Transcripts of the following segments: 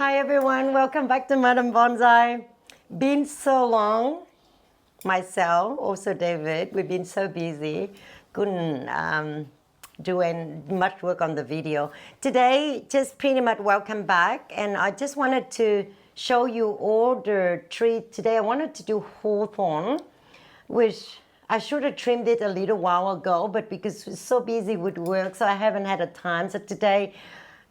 Hi everyone, welcome back to Madam Bonsai. Been so long, myself, also David, we've been so busy, couldn't do much work on the video. Today, just pretty much welcome back, and I just wanted to show you all the tree. Today I wanted to do hawthorn, which I should have trimmed it a little while ago, but because we're so busy with work, so I haven't had a time. So today,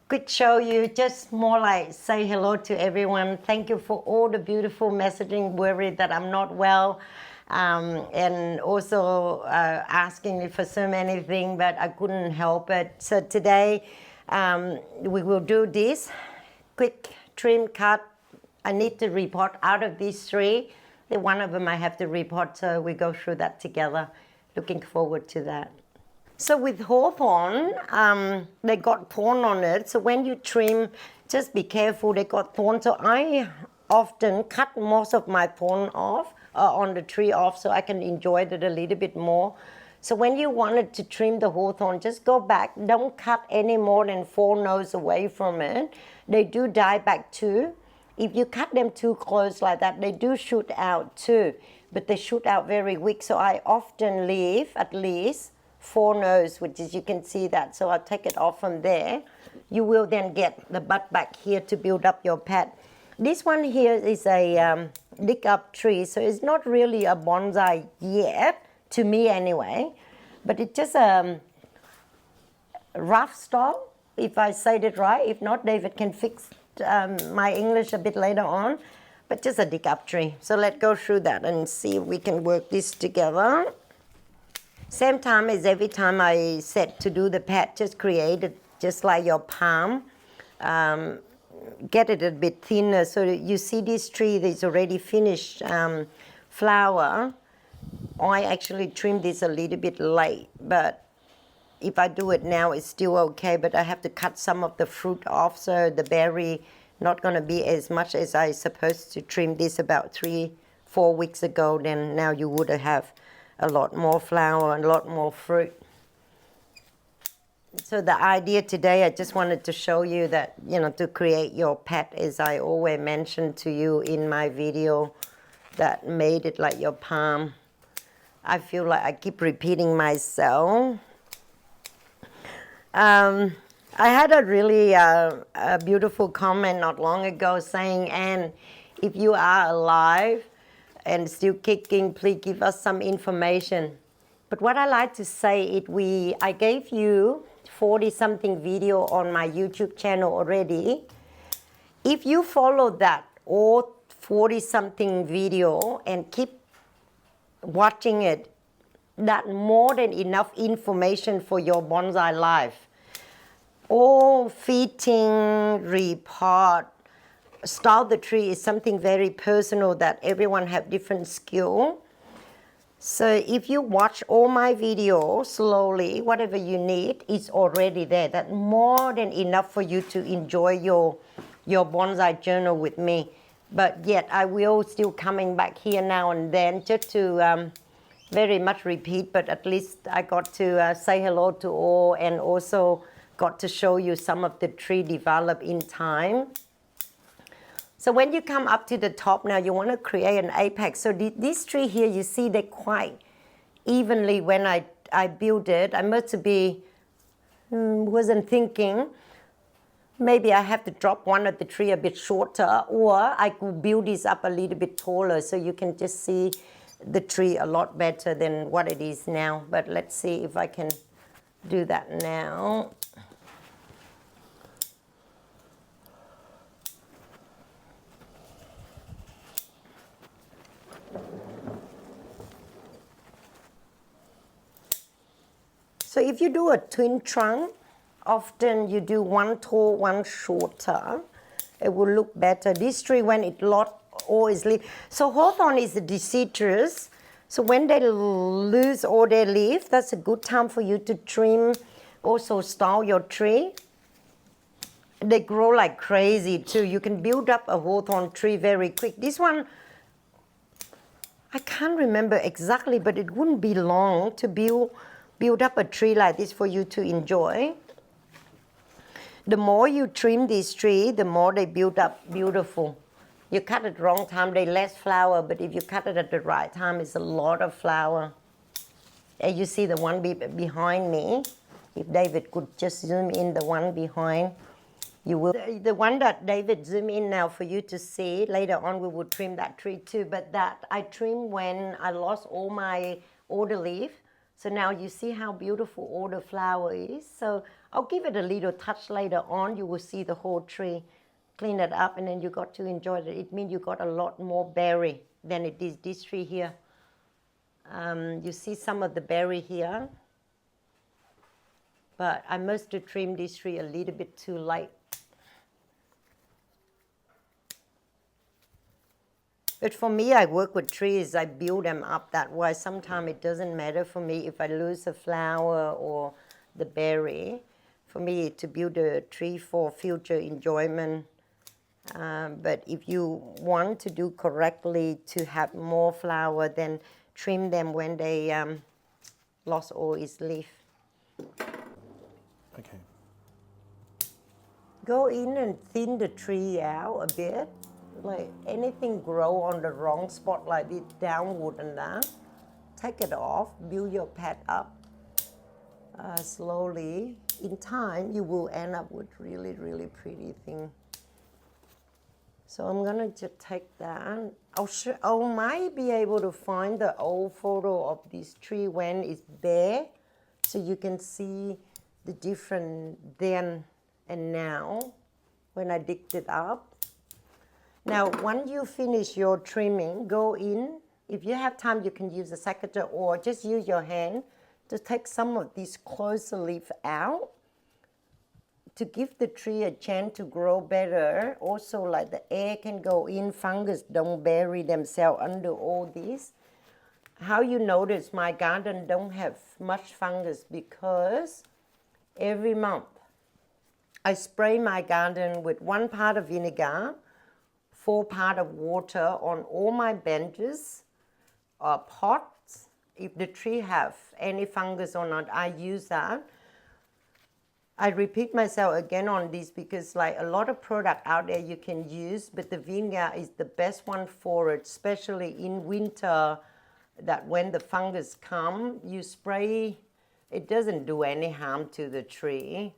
quick show you, just more like say hello to everyone. Thank you for all the beautiful messaging, worried that I'm not well, and also asking me for so many things, but I couldn't help it. So today we will do this quick trim cut. I need to repot out of these three. One of them I have to repot, so we go through that together. Looking forward to that. So with hawthorn, they got thorn on it. So when you trim, just be careful, they got thorn. So I often cut most of my thorn off, on the tree off, so I can enjoy it a little bit more. So when you wanted to trim the hawthorn, just go back. Don't cut any more than 4 nose away from it. They do die back too. If you cut them too close like that, they do shoot out too. But they shoot out very weak. So I often leave at least 4 nose, which is, you can see that. So I'll take it off from there. You will then get the butt back here to build up your pad. This one here is a dig up tree, so it's not really a bonsai yet, to me anyway, but it's just a rough style, if I said it right. If not, David can fix my English a bit later on, but just a dig up tree. So let's go through that and see if we can work this together. Same time as every time I said to do the pad, just create it just like your palm. Get it a bit thinner so that you see this tree that's already finished flower. I actually trimmed this a little bit late, but if I do it now, it's still okay, but I have to cut some of the fruit off, so the berry not gonna be as much as I supposed to trim this about 3-4 weeks ago. Then now you would have a lot more flower and a lot more fruit. So the idea today, I just wanted to show you that, you know, to create your pet, as I always mentioned to you in my video, that made it like your palm. I feel like I keep repeating myself. I had a really a beautiful comment not long ago saying, "Anne, if you are alive and still kicking, please give us some information." But what I like to say is, I gave you 40-something video on my YouTube channel already. If you follow that, all 40-something video, and keep watching it, that's more than enough information for your bonsai life. All feeding, repot, style the tree is something very personal that everyone have different skill. So if you watch all my videos slowly, whatever you need is already there. That's more than enough for you to enjoy your bonsai journal with me. But yet I will still coming back here now and then just to very much repeat, but at least I got to say hello to all, and also got to show you some of the tree develop in time. So when you come up to the top now, you want to create an apex. So this tree here, you see they quite evenly when I built it. I must be, wasn't thinking, maybe I have to drop one of the tree a bit shorter, or I could build this up a little bit taller so you can just see the tree a lot better than what it is now. But let's see if I can do that now. So if you do a twin trunk, often you do one tall, one shorter. It will look better. This tree, when it all is leaf. So hawthorn is deciduous. So when they lose all their leaf, that's a good time for you to trim, also style your tree. They grow like crazy too. You can build up a hawthorn tree very quick. This one, I can't remember exactly, but it wouldn't be long to build up a tree like this for you to enjoy. The more you trim these trees, the more they build up beautiful. You cut it wrong time, they less flower, but if you cut it at the right time, it's a lot of flower. And you see the one behind me. If David could just zoom in the one behind, you will. The one that David zoom in now for you to see, later on we will trim that tree too, but that I trimmed when I lost all the leaf. So now you see how beautiful all the flower is. So I'll give it a little touch later on. You will see the whole tree. Clean it up and then you got to enjoy it. It means you got a lot more berry than it is this tree here. You see some of the berry here. But I must have trimmed this tree a little bit too late. But for me, I work with trees. I build them up that way. Sometimes it doesn't matter for me if I lose a flower or the berry. For me, to build a tree for future enjoyment. But if you want to do correctly to have more flower, then trim them when they lost all its leaf. Okay. Go in and thin the tree out a bit. Like anything grow on the wrong spot like this, downward and that. Take it off, build your pad up slowly. In time, you will end up with really, really pretty thing. So I'm gonna just take that. I might be able to find the old photo of this tree when it's bare, so you can see the difference then and now when I digged it up. Now, once you finish your trimming, go in. If you have time, you can use a secateur or just use your hand to take some of these closer leaf out, to give the tree a chance to grow better. Also, like the air can go in, fungus don't bury themselves under all this. How you notice my garden don't have much fungus because every month I spray my garden with 1 part of vinegar, 4 parts of water on all my benches or pots. If the tree have any fungus or not, I use that. I repeat myself again on this because like a lot of product out there you can use, but the vinegar is the best one for it, especially in winter, that when the fungus come, you spray, it doesn't do any harm to the tree.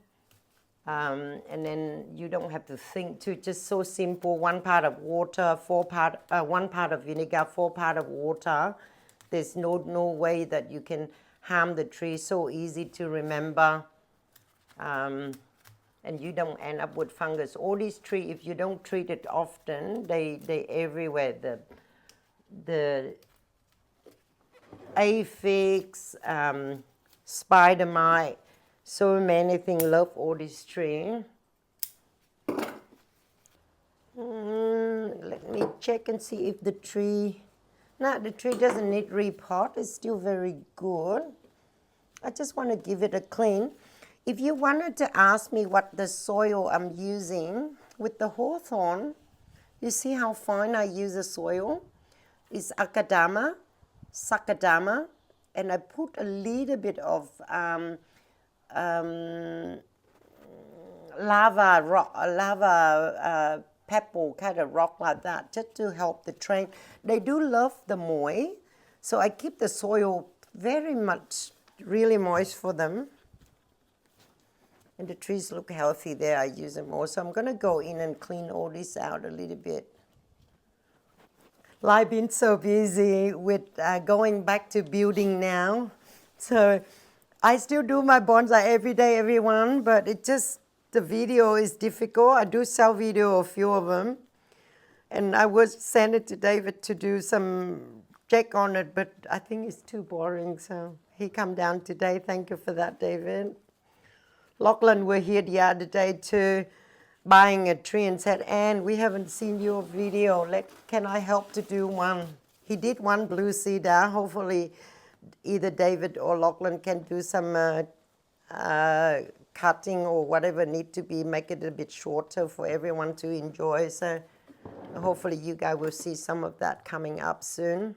And then you don't have to think too, just so simple, 1 part of water, 1 part of vinegar, 4 parts of water. There's no way that you can harm the tree, so easy to remember. And you don't end up with fungus. All these trees, if you don't treat it often, they everywhere. The aphids, spider mite, so many things love all these trees. Let me check and see if the tree, no, the tree doesn't need repot. It's still very good. I just want to give it a clean. If you wanted to ask me what the soil I'm using with the hawthorn, you see how fine I use the soil? It's akadama, sakadama, and I put a little bit of lava pebble, kind of rock like that, just to help the train. They do love the moist, so I keep the soil very much, really moist for them. And the trees look healthy there, I use them more. So I'm gonna go in and clean all this out a little bit. I've been so busy with going back to building now. So I still do my bonsai every day, everyone, but it just, the video is difficult. I do sell video, a few of them. And I would send it to David to do some check on it, but I think it's too boring. So he come down today. Thank you for that, David. Lachlan were here the other day too, buying a tree, and said, Anne, we haven't seen your video. Can I help to do one? He did one blue cedar. Hopefully either David or Lachlan can do some cutting or whatever need to be, make it a bit shorter for everyone to enjoy. So hopefully you guys will see some of that coming up soon.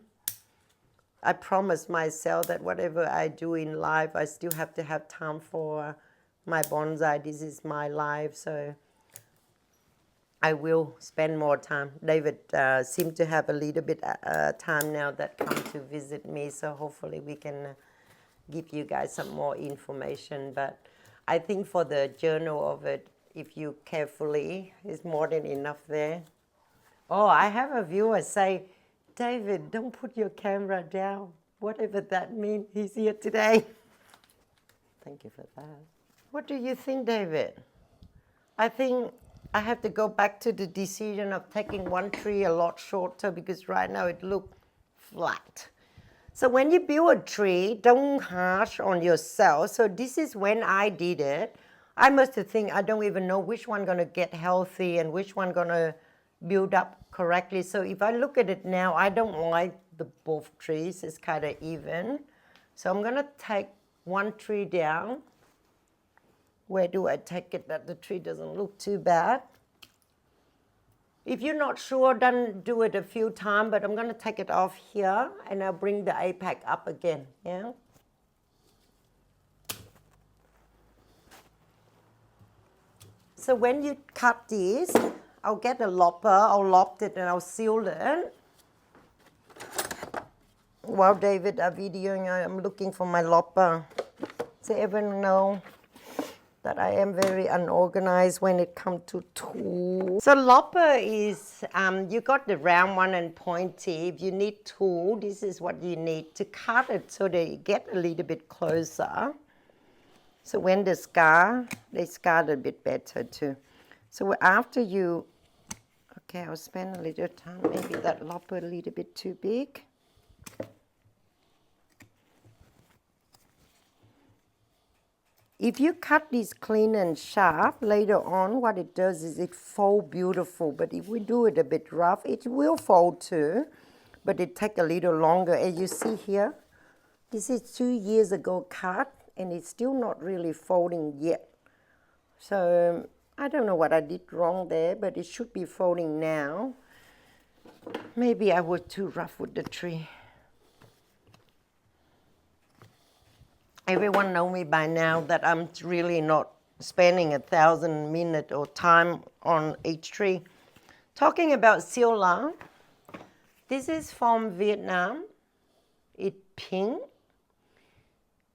I promised myself that whatever I do in life, I still have to have time for my bonsai. This is my life, so I will spend more time. David seemed to have a little bit time now that come to visit me, so hopefully we can give you guys some more information. But I think for the journal of it, if you carefully, is more than enough there. Oh, I have a viewer say, David, don't put your camera down. Whatever that means, he's here today. Thank you for that. What do you think, David? I think I have to go back to the decision of taking one tree a lot shorter because right now it looks flat. So when you build a tree, don't harsh on yourself. So this is when I did it. I must think I don't even know which one gonna get healthy and which one gonna build up correctly. So if I look at it now, I don't like the both trees. It's kind of even. So I'm gonna take one tree down. Where do I take it that the tree doesn't look too bad? If you're not sure, then do it a few times, but I'm going to take it off here and I'll bring the apex up again, yeah? So when you cut this, I'll get a lopper, I'll lop it and I'll seal it. While David are videoing, I'm looking for my lopper. Does everyone know that I am very unorganized when it comes to tools? So lopper is, you got the round one and pointy. If you need tool, this is what you need to cut it so they get a little bit closer. So when they scar a bit better too. So after you, okay, I'll spend a little time, maybe that lopper a little bit too big. If you cut this clean and sharp, later on what it does is it folds beautiful. But if we do it a bit rough, it will fold too, but it takes a little longer. As you see here, this is 2 years ago cut, and it's still not really folding yet. So I don't know what I did wrong there, but it should be folding now. Maybe I was too rough with the tree. Everyone know me by now that I'm really not spending 1,000 minutes or time on each tree. Talking about Sila, this is from Vietnam. It's pink.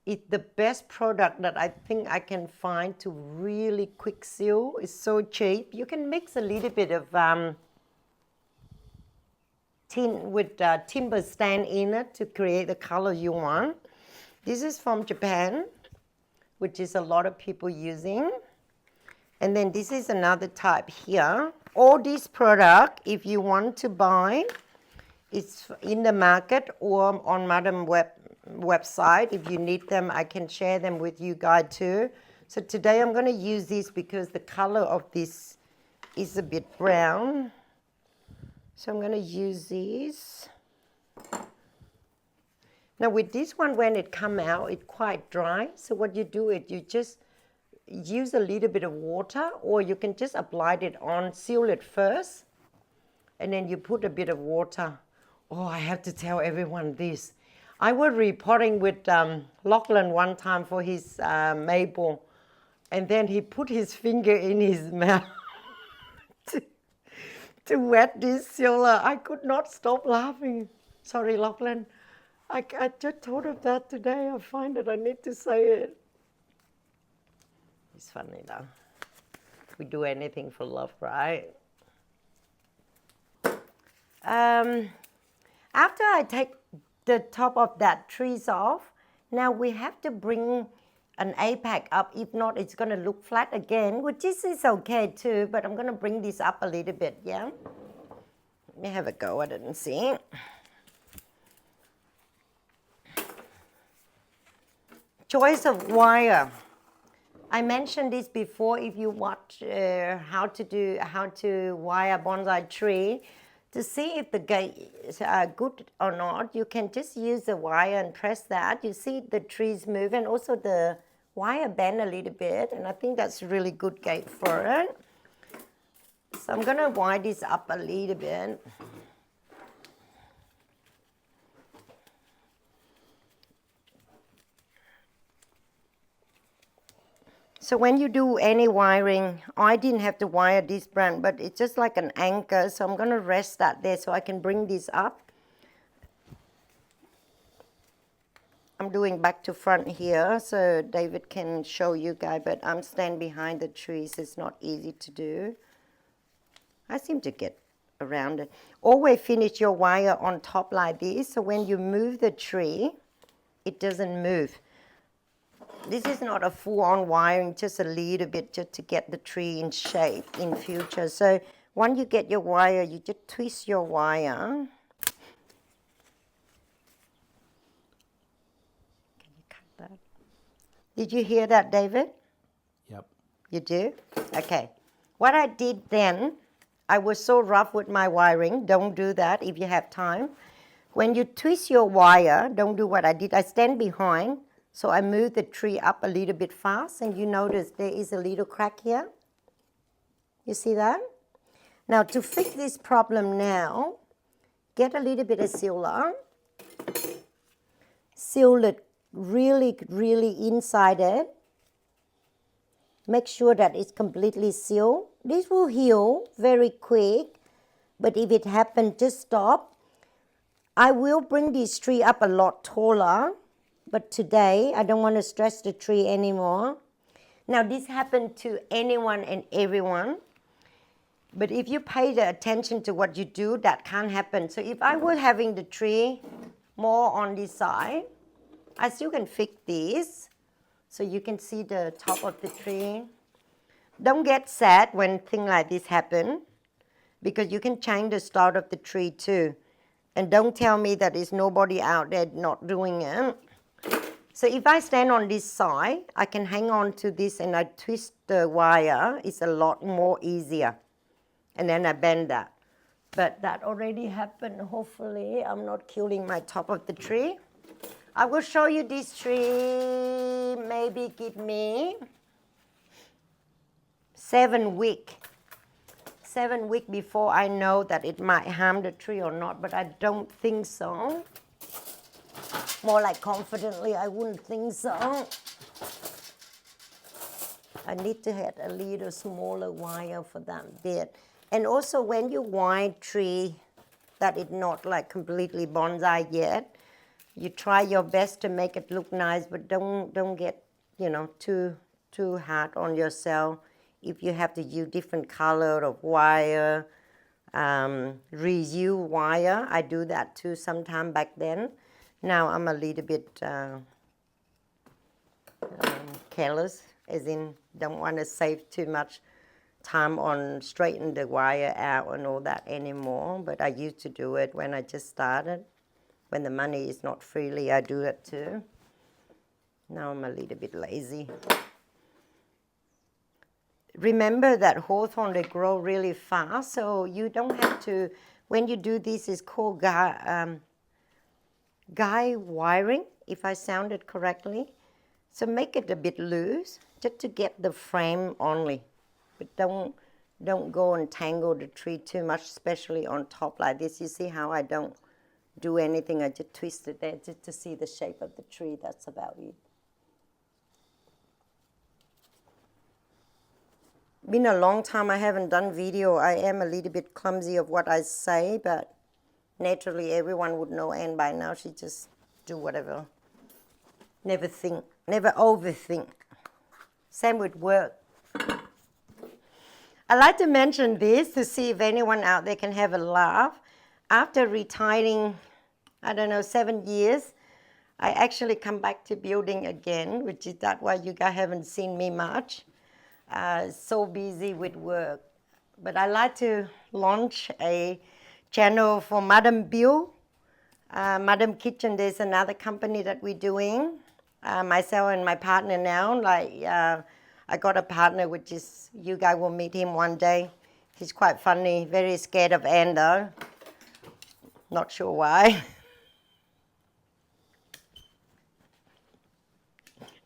It's the best product that I think I can find to really quick seal. It's so cheap. You can mix a little bit of tin with timber stand in it to create the color you want. This is from Japan, which is a lot of people using. And then this is another type here. All these products, if you want to buy, it's in the market or on Madam website. If you need them, I can share them with you guys too. So today I'm going to use this because the color of this is a bit brown. So I'm going to use these. Now with this one, when it come out, it's quite dry. So what you do is you just use a little bit of water, or you can just apply it on, seal it first, and then you put a bit of water. Oh, I have to tell everyone this. I was reporting with Lachlan one time for his maple, and then he put his finger in his mouth to wet this sealer. I could not stop laughing. Sorry, Lachlan. I just thought of that today. I find that I need to say it. It's funny though. We do anything for love, right? After I take the top of that trees off, now we have to bring an apex up. If not, it's going to look flat again, which is okay too, but I'm going to bring this up a little bit, yeah? Let me have a go. I didn't see. Choice of wire. I mentioned this before. If you watch how to wire bonsai tree, to see if the gate is good or not, you can just use the wire and press that. You see the trees move, and also the wire bend a little bit, and I think that's a really good gate for it. So I'm gonna wire this up a little bit. So when you do any wiring, I didn't have to wire this brand, but it's just like an anchor. So I'm going to rest that there so I can bring this up. I'm doing back to front here so David can show you guys, but I'm standing behind the trees. It's not easy to do. I seem to get around it. Always finish your wire on top like this, so when you move the tree, it doesn't move. This is not a full-on wiring, just a little bit just to get the tree in shape in future. So once you get your wire, you just twist your wire. Can you cut that? Did you hear that, David? Yep. You do? Okay. What I did then, I was so rough with my wiring. Don't do that if you have time. When you twist your wire, don't do what I did. I stand behind. So I move the tree up a little bit fast, and you notice there is a little crack here. You see that? Now to fix this problem now, get a little bit of sealer. Seal it really, really inside it. Make sure that it's completely sealed. This will heal very quick, but if it happens, just stop. I will bring this tree up a lot taller. But today, I don't want to stress the tree anymore. Now, this happened to anyone and everyone. But if you pay the attention to what you do, that can't happen. So if I were having the tree more on this side, I still can fix this. So you can see the top of the tree. Don't get sad when things like this happen, because you can change the start of the tree too. And don't tell me that there's nobody out there not doing it. So if I stand on this side, I can hang on to this and I twist the wire. It's a lot more easier. And then I bend that. But that already happened. Hopefully, I'm not killing my top of the tree. I will show you this tree. Maybe give me 7 weeks. 7 weeks before I know that it might harm the tree or not, but I don't think so. More like confidently, I wouldn't think so. I need to have a little smaller wire for that bit. And also when you wire tree that it's not like completely bonsai yet, you try your best to make it look nice, but don't get, you know, too hard on yourself. If you have to use different color of wire, reuse wire, I do that too sometime back then. Now I'm a little bit careless, as in don't want to save too much time on straightening the wire out and all that anymore. But I used to do it when I just started. When the money is not freely, I do it too. Now I'm a little bit lazy. Remember that hawthorn, they grow really fast, so you don't have to, when you do this, it's called guy wiring, if I sounded correctly. So make it a bit loose, just to get the frame only. But don't go and tangle the tree too much, especially on top like this. You see how I don't do anything, I just twist it there just to see the shape of the tree. That's about it. Been a long time I haven't done video. I am a little bit clumsy of what I say, but naturally everyone would know, and by now she just do whatever. Never think, never overthink. Same with work. I like to mention this to see if anyone out there can have a laugh. After retiring, I don't know, 7 years, I actually come back to building again, which is that why you guys haven't seen me much. So busy with work. But I like to launch a channel for Madam Bill, Madam Kitchen. There's another company that we're doing. Myself and my partner now, I got a partner, which is, you guys will meet him one day. He's quite funny, very scared of ants though. Not sure why.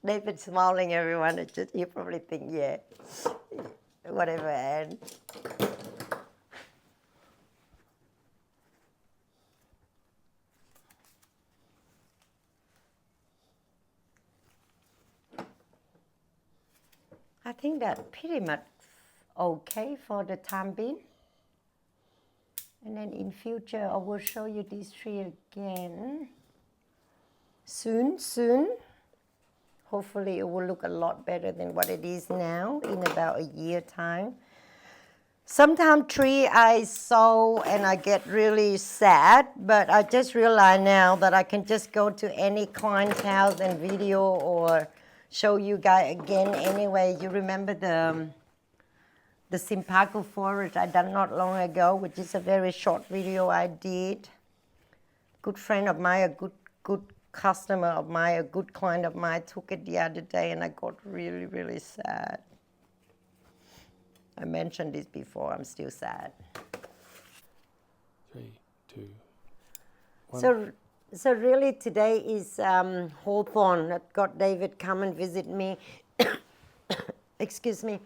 David's smiling, everyone. It's just, you probably think, yeah, whatever, and I think that pretty much okay for the time being. And then in future, I will show you this tree again. Soon. Hopefully it will look a lot better than what it is now in about a year time. Sometimes tree I sow and I get really sad, but I just realize now that I can just go to any client's house and video or show you guys again anyway. You remember the Simpako forest I done not long ago, which is a very short video I did. Good friend of mine, a good customer of mine, a good client of mine took it the other day and I got really sad. I mentioned this before, I'm still sad. 3, 2, 1. So really today is Hawthorn that got David come and visit me. Excuse me.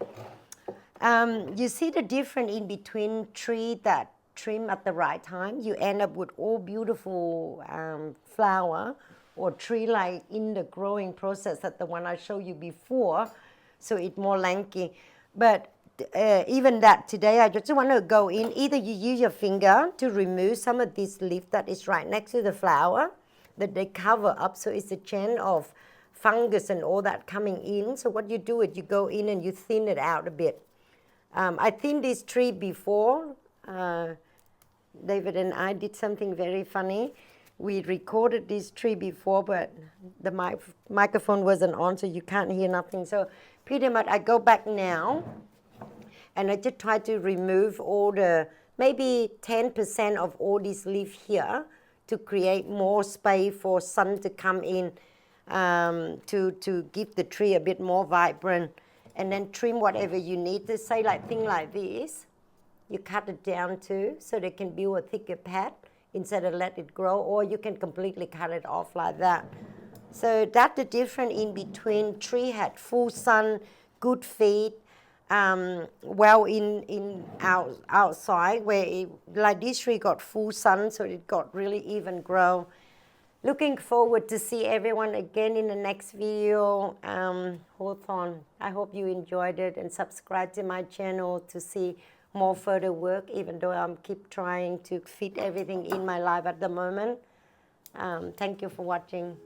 You see the difference in between tree that trim at the right time, you end up with all beautiful flower, or tree like in the growing process that the one I showed you before, so it's more lanky. But even that today, I just want to go in, either you use your finger to remove some of this leaf that is right next to the flower, that they cover up, so it's a chain of fungus and all that coming in. So what you do is you go in and you thin it out a bit. I thinned this tree before. David and I did something very funny. We recorded this tree before, but the microphone wasn't on, so you can't hear nothing. So pretty much I go back now, and I just try to remove all the, maybe 10% of all this leaf here to create more space for sun to come in, to give the tree a bit more vibrant. And then trim whatever you need. To say like thing like this, you cut it down too, so they can build a thicker pad instead of let it grow, or you can completely cut it off like that. So that's the difference in between tree had full sun, good feed, well in outside, where like this tree got full sun, so it got really even grow. Looking forward to see everyone again in the next video. Hawthorn, I hope you enjoyed it, and subscribe to my channel to see more further work, even though I'm keep trying to fit everything in my life at the moment. Thank you for watching.